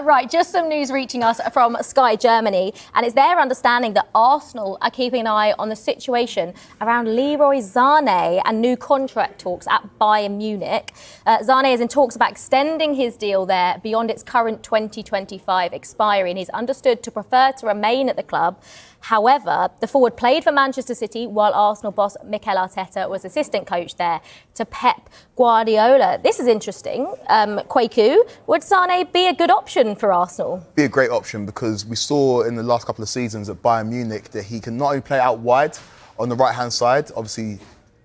Right, just some news reaching us from Sky Germany, and it's their understanding that Arsenal are keeping an eye on the situation around Leroy Sané and new contract talks at Bayern Munich. Sané is in talks about extending his deal there beyond its current 2025 expiry, and he's understood to prefer to remain at the club. However, the forward played for Manchester City while Arsenal boss Mikel Arteta was assistant coach there to Pep Guardiola. This is interesting. Kwaku, would Sané be a good option for Arsenal? Be a great option because we saw in the last couple of seasons at Bayern Munich that he can not only play out wide on the right-hand side, obviously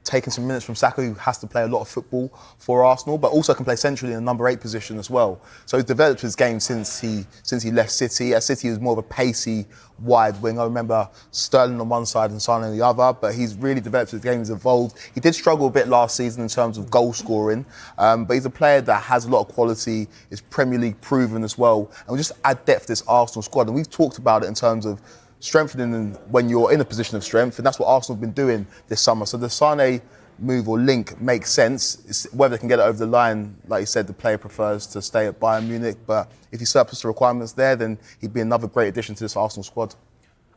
taking some minutes from Saka, who has to play a lot of football for Arsenal, but also can play centrally in the number 8 position as well. So he's developed his game since he left City. At City, he was more of a pacey wide wing. I remember Sterling on one side and Sané on the other, but he's really developed his game. He's evolved. He did struggle a bit last season in terms of goal scoring, but he's a player that has a lot of quality, is Premier League proven as well, and will just add depth to this Arsenal squad. And we've talked about it in terms of strengthening when you're in a position of strength, and that's what Arsenal have been doing this summer. So the Sané move or link makes sense. It's whether they can get it over the line, like you said, the player prefers to stay at Bayern Munich, but if he surplus the requirements there, then he'd be another great addition to this Arsenal squad.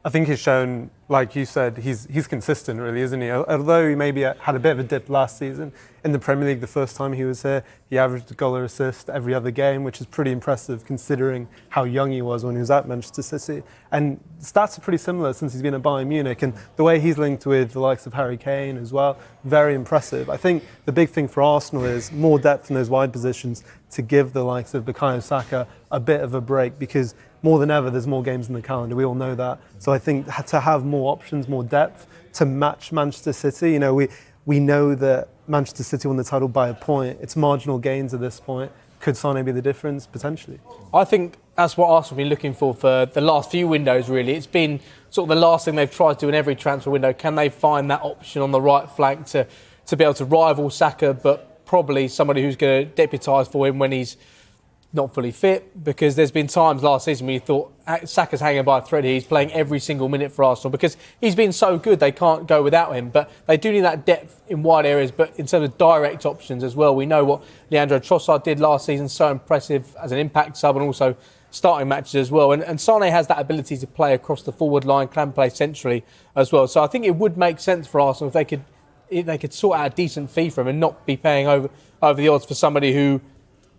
I think he's shown, like you said, he's consistent, really, isn't he? Although he maybe had a bit of a dip last season in the Premier League, the first time he was here, he averaged a goal or assist every other game, which is pretty impressive considering how young he was when he was at Manchester City. And stats are pretty similar since he's been at Bayern Munich, and the way he's linked with the likes of Harry Kane as well, very impressive. I think the big thing for Arsenal is more depth in those wide positions to give the likes of Bukayo Saka a bit of a break, because more than ever, there's more games in the calendar. We all know that. So I think to have more options, more depth to match Manchester City. You know, we know that Manchester City won the title by a point. It's marginal gains at this point. Could Sané be the difference? Potentially. I think that's what Arsenal have been looking for the last few windows, really. It's been sort of the last thing they've tried to do in every transfer window. Can they find that option on the right flank to be able to rival Saka, but probably somebody who's going to deputise for him when he's not fully fit? Because there's been times last season when you thought Saka's hanging by a thread here. He's playing every single minute for Arsenal because he's been so good they can't go without him. But they do need that depth in wide areas, but in terms of direct options as well. We know what Leandro Trossard did last season, so impressive as an impact sub and also starting matches as well. And Sané has that ability to play across the forward line, can play centrally as well. So I think it would make sense for Arsenal if they could sort out a decent fee for him and not be paying over the odds for somebody who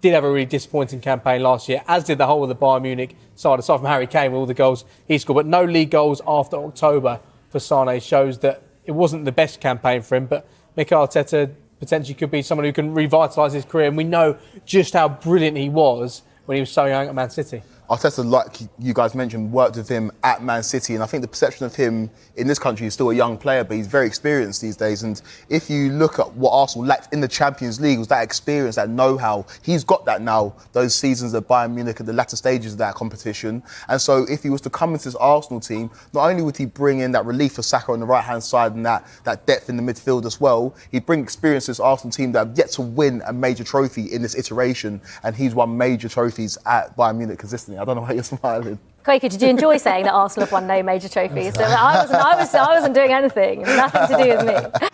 did have a really disappointing campaign last year, as did the whole of the Bayern Munich side, aside from Harry Kane with all the goals he scored. But no league goals after October for Sané shows that it wasn't the best campaign for him. But Mikel Arteta potentially could be someone who can revitalise his career. And we know just how brilliant he was when he was so young at Man City. Arteta, like you guys mentioned, worked with him at Man City, and I think the perception of him in this country is still a young player, but he's very experienced these days. And if you look at what Arsenal lacked in the Champions League, was that experience, that know-how. He's got that now, those seasons at Bayern Munich at the latter stages of that competition. And so if he was to come into this Arsenal team, not only would he bring in that relief for Saka on the right-hand side and that depth in the midfield as well, he'd bring experience to this Arsenal team that have yet to win a major trophy in this iteration, and he's won major trophies at Bayern Munich consistently. I don't know why you're smiling. Kwaku, did you enjoy saying that Arsenal have won no major trophies? I wasn't doing anything. Nothing to do with me.